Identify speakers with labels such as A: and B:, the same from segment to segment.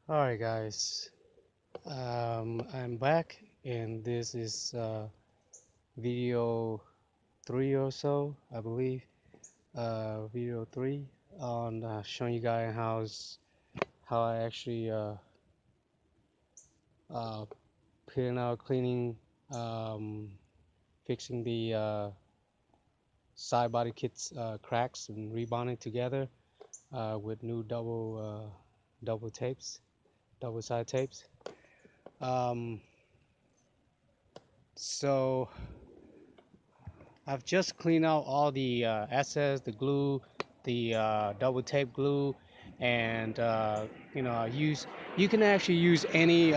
A: Alright guys, I'm back and this is video 3 or so, I believe. Video 3 on showing you guys how I actually uh, peeling out, cleaning, um, fixing the side body kits cracks and rebonding together with new double tapes, double side tapes. Um, so I've just cleaned out all the excess, the glue, the double tape glue, and I use. You can actually use any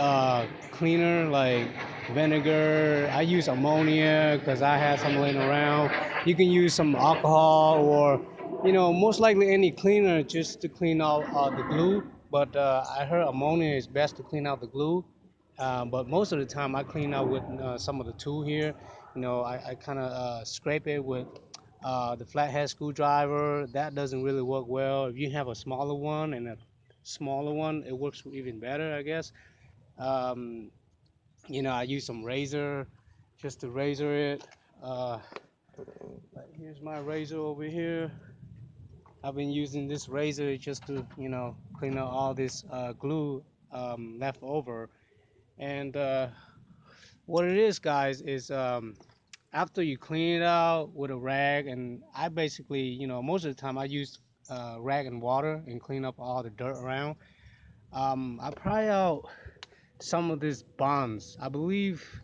A: cleaner like vinegar. I use ammonia because I had some laying around. You can use some alcohol or most likely any cleaner just to clean out the glue. But I heard ammonia is best to clean out the glue. But most of the time I clean out with some of the tool here. I kind of scrape it with the flathead screwdriver. That doesn't really work well. If you have a smaller one and a smaller one, it works even better, I guess. Um, I use some razor just to razor it. Uh, Here's my razor over here. I've been using this razor just to, clean out all this glue left over. And what it is, guys, is after you clean it out with a rag, and I basically, most of the time I use rag and water and clean up all the dirt around. I pry out some of these bonds. I believe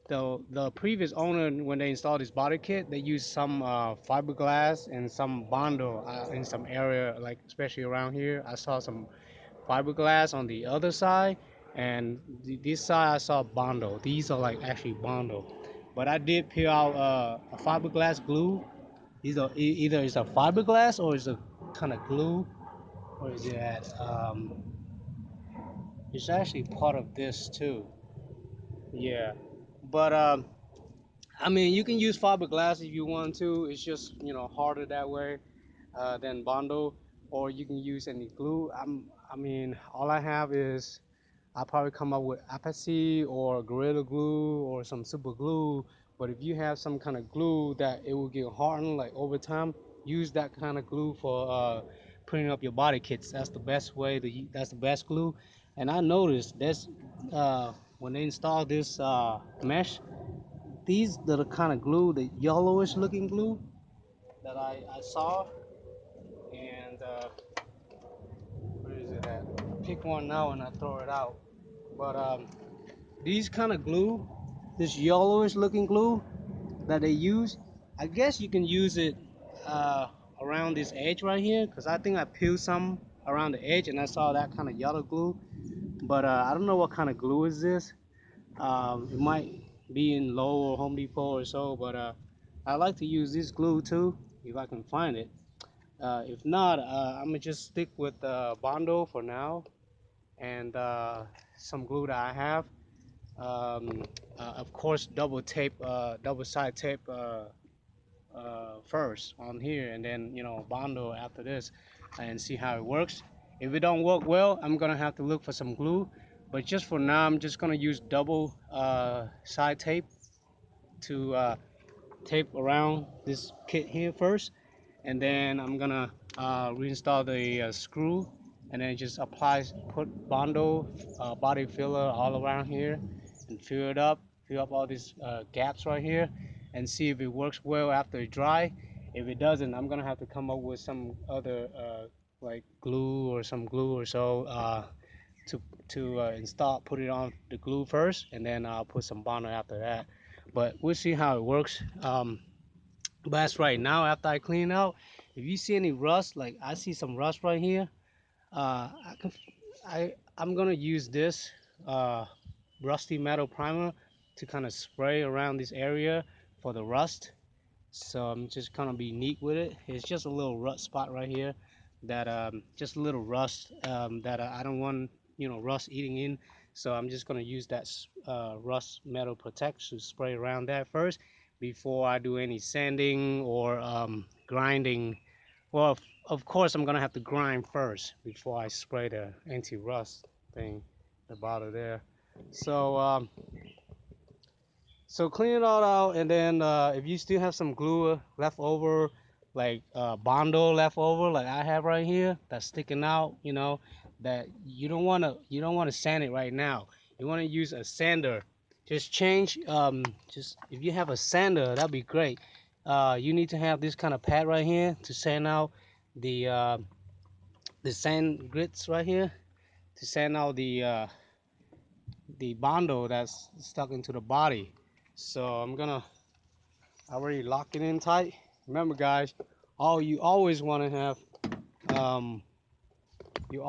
A: the previous owner, when they installed this body kit, they used some fiberglass and some bondo in some area, like especially around here. I saw some fiberglass on the other side, and this side I saw bondo. These are like actually bondo, but I did peel out a fiberglass glue. Either it's a fiberglass or it's a kind of glue. Where is it at? It's actually part of this too. Yeah, but I mean, you can use fiberglass if you want to. It's just harder that way than bondo, or you can use any glue. I mean, all I have is I'll probably come up with Apache or Gorilla Glue or some super glue. But if you have some kind of glue that it will get hardened like over time, use that kind of glue for putting up your body kits. That's the best way. That's the best glue. And I noticed this when they installed this mesh. These are the kind of glue, the yellowish looking glue that I saw. And where is it at? I pick one now and I throw it out. But these kind of glue, this yellowish looking glue that they use, I guess you can use it uh, around this edge right here, because I think I peeled some around the edge and I saw that kind of yellow glue. But I don't know what kind of glue is this. It might be in Lowe's or Home Depot or so, but I like to use this glue too if I can find it. If not, I'm gonna just stick with Bondo for now and some glue that I have. um, of course double side tape first on here, and then bondo after this, and see how it works. If it don't work well, I'm gonna have to look for some glue, but just for now I'm just gonna use double side tape to tape around this kit here first, and then I'm gonna reinstall the screw, and then just put bondo body filler all around here and fill up all these gaps right here, and see if it works well after it dry. If it doesn't, I'm gonna have to come up with some other like glue or some glue or so to install, put it on the glue first, and then I'll put some bondo after that. But we'll see how it works. But that's right now, after I clean out, if you see any rust, like I see some rust right here, I can, I'm gonna use this uh, rusty metal primer to kind of spray around this area for the rust. So I'm just gonna be neat with it. It's just a little rust spot right here that just a little rust that I don't want rust eating in. So I'm just gonna use that rust metal protect to spray around that first before I do any sanding or grinding. Well, of course I'm gonna have to grind first before I spray the anti-rust. thing, the bottle there. So so clean it all out, and then if you still have some glue left over, like bondo left over, like I have right here, that's sticking out, you know, that you don't wanna sand it right now. You wanna use a sander. Just change just if you have a sander, that'd be great. You need to have this kind of pad right here to sand out the sand grits right here, to sand out the bondo that's stuck into the body. So I'm gonna already lock it in tight. Remember, guys, you always want to have um, your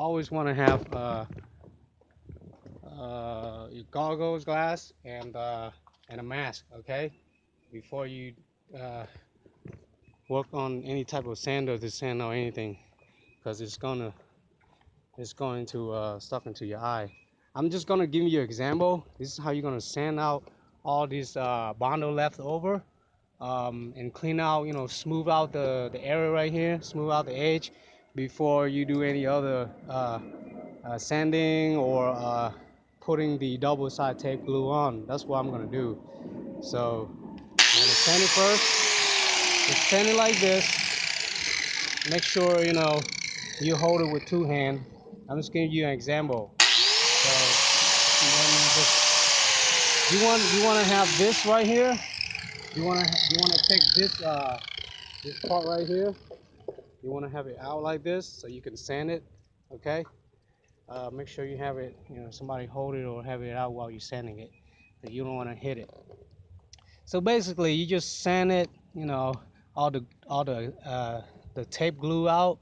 A: goggles, glass, and a mask. Okay, before you uh, work on any type of sander to sand out anything, because it's going to stuck into your eye. I'm just gonna give you an example. This is how you're gonna sand out all this bondo left over. And clean out, you know, smooth out the area right here, smooth out the edge before you do any other sanding or putting the double side tape glue on. That's what I'm gonna do. So I'm gonna sand it first. Just sand it like this. Make sure you know you hold it with two hands. I'm just giving you an example. So and then you want to have this right here. You want to take this part right here. You want to have it out like this so you can sand it, okay? Make sure you have it, you know, somebody hold it or have it out while you're sanding it. But you don't want to hit it. So basically, you just sand it, you know, all the tape glue out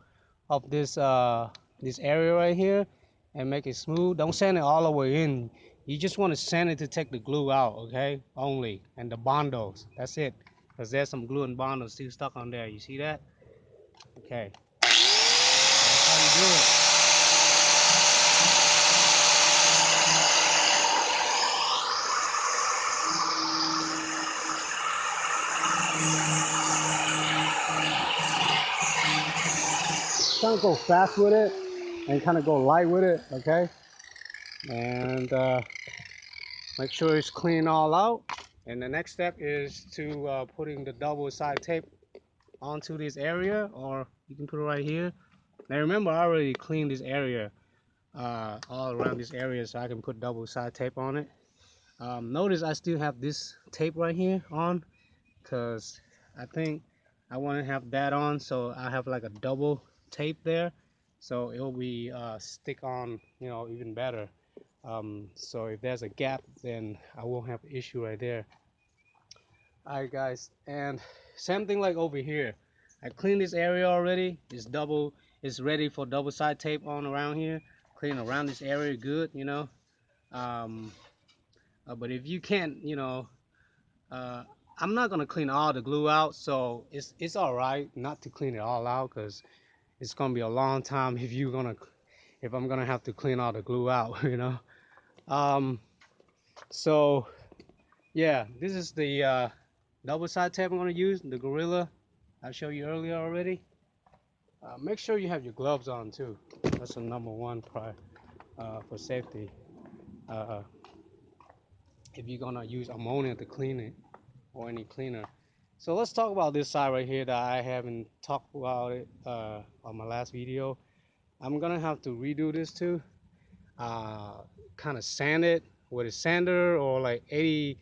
A: of this area right here, and make it smooth. Don't sand it all the way in. You just want to sand it to take the glue out, okay? Only, and the bondos. That's it. Because there's some glue and bondos still stuck on there. You see that? Okay. That's how you do it. Kind of go fast with it and kind of go light with it, okay? And make sure it's clean all out. And the next step is to putting the double side tape onto this area, or you can put it right here. Now remember, I already cleaned this area, all around this area, so I can put double side tape on it. Notice I still have this tape right here on, because I think I want to have that on, so I have like a double tape there, so it will be stick on, you know, even better. So if there's a gap, then I won't have an issue right there. All right, guys, and same thing like over here. I cleaned this area already. It's ready for double side tape on around here. Clean around this area good, you know. Um, but if you can't, you know, uh, I'm not gonna clean all the glue out, so it's all right not to clean it all out, because it's gonna be a long time if I'm gonna have to clean all the glue out, you know. Um, so yeah, this is the double side tape I'm gonna use, the Gorilla I showed you earlier already. Make sure you have your gloves on too. That's the number one part for safety. Uh, if you're gonna use ammonia to clean it or any cleaner. So let's talk about this side right here that I haven't talked about it on my last video. I'm gonna have to redo this too. Uh, kind of sand it with a sander or like 80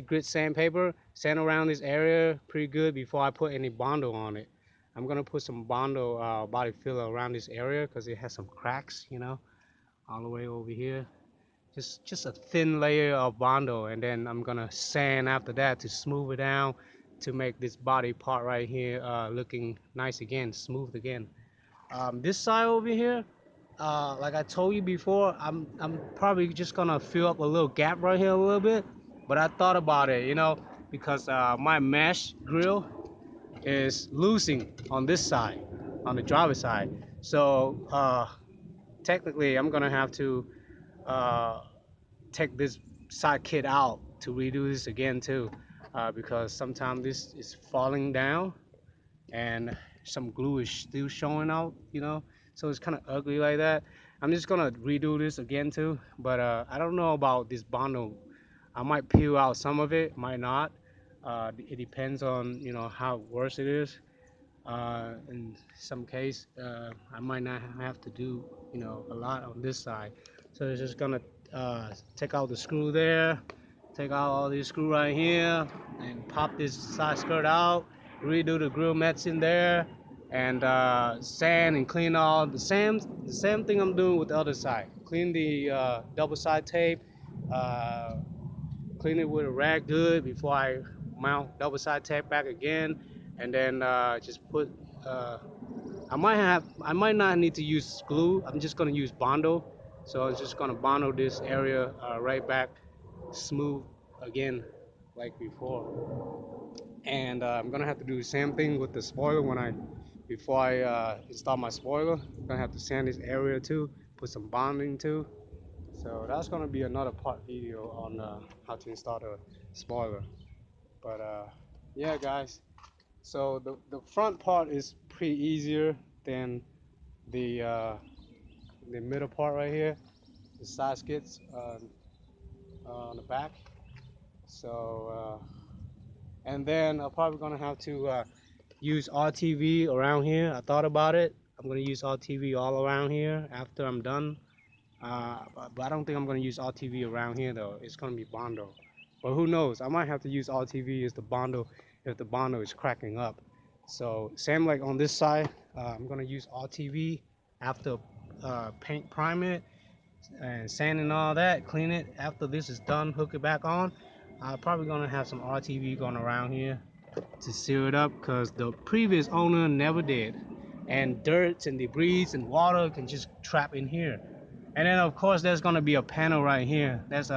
A: grit sandpaper. Sand around this area pretty good before I put any bondo on it. I'm gonna put some bondo body filler around this area because it has some cracks, you know, all the way over here. Just a thin layer of bondo, and then I'm gonna sand after that to smooth it down to make this body part right here looking nice again, smooth again. This side over here, like I told you before, I'm probably just gonna fill up a little gap right here a little bit. But I thought about it, you know, because my mesh grill is losing on this side, on the driver's side. So technically, I'm gonna have to uh, take this side kit out to redo this again too, because sometimes this is falling down and some glue is still showing out, you know. so it's kind of ugly like that. I'm just gonna redo this again too, but I don't know about this bondo. I might peel out some of it, might not. It depends on how worse it is. In some case, I might not have to do a lot on this side. So it's just gonna take out the screw there, take out all these screw right here, and pop this side skirt out, redo the grill mats in there, and sand and clean all the same thing I'm doing with the other side. Clean the double side tape, uh, clean it with a rag good before I mount double side tape back again, and then just put. I might not need to use glue. I'm just gonna use bondo. So I'm just gonna bondo this area right back smooth again like before. And I'm gonna have to do the same thing with the spoiler before I install my spoiler. I'm gonna have to sand this area too, put some bonding too. So that's gonna be another part video on how to install the spoiler. But yeah, guys. So the front part is pretty easier than the uh, the middle part right here. The side skits on the back. So and then I'm probably gonna have to use RTV around here. I thought about it. I'm gonna use RTV all around here after I'm done. But I don't think I'm gonna use RTV around here though. It's gonna be bondo. But who knows? I might have to use RTV if the bondo is cracking up. So same like on this side, I'm gonna use RTV after paint prime it and sand and all that. Clean it after this is done. Hook it back on. I'm probably gonna have some RTV going around here to seal it up because the previous owner never did. And dirt and debris and water can just trap in here. And then of course there's gonna be a panel right here. There's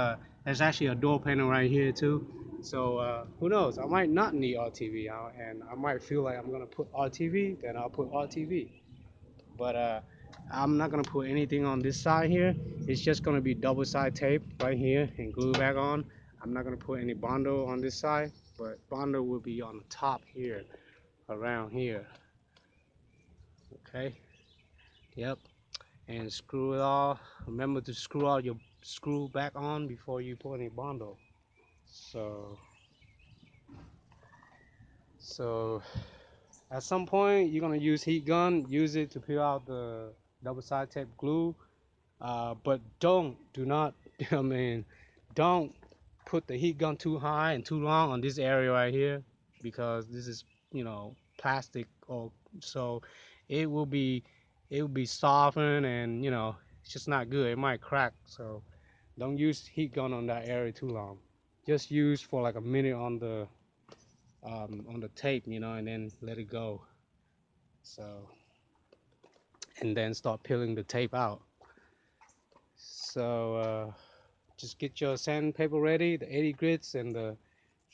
A: actually a door panel right here too. So who knows? I might not need RTV, and I might feel like I'm gonna put RTV. Then I'll put RTV. But I'm not gonna put anything on this side here. It's just gonna be double side tape right here and glue back on. I'm not gonna put any bondo on this side, but bondo will be on the top here, around here. Okay. Yep. And screw it all. Remember to screw all your screw back on before you put any bondo. So so at some point you're gonna use heat gun, use it to peel out the double side tape glue. But do not, I mean, don't put the heat gun too high and too long on this area right here because this is, plastic, or so it will be, it will be softened and it's just not good. It might crack. So don't use heat gun on that area too long. Just use for like a minute on the tape, and then let it go. So and then start peeling the tape out. So just get your sandpaper ready, the 80 grits and the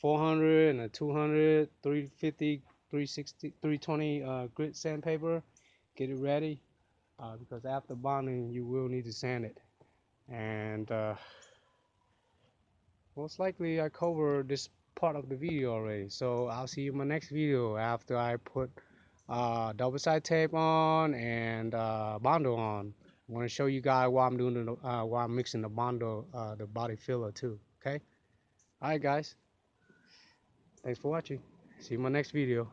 A: 400 and the 200, 350, 360, 320 grit sandpaper. Get it ready because after bonding you will need to sand it. And most likely I covered this part of the video already. So I'll see you in my next video after I put double side tape on and bondo on. I want to show you guys while I'm doing while I'm mixing the bondo, the body filler too. Okay. All right, guys. Thanks for watching. See you in my next video.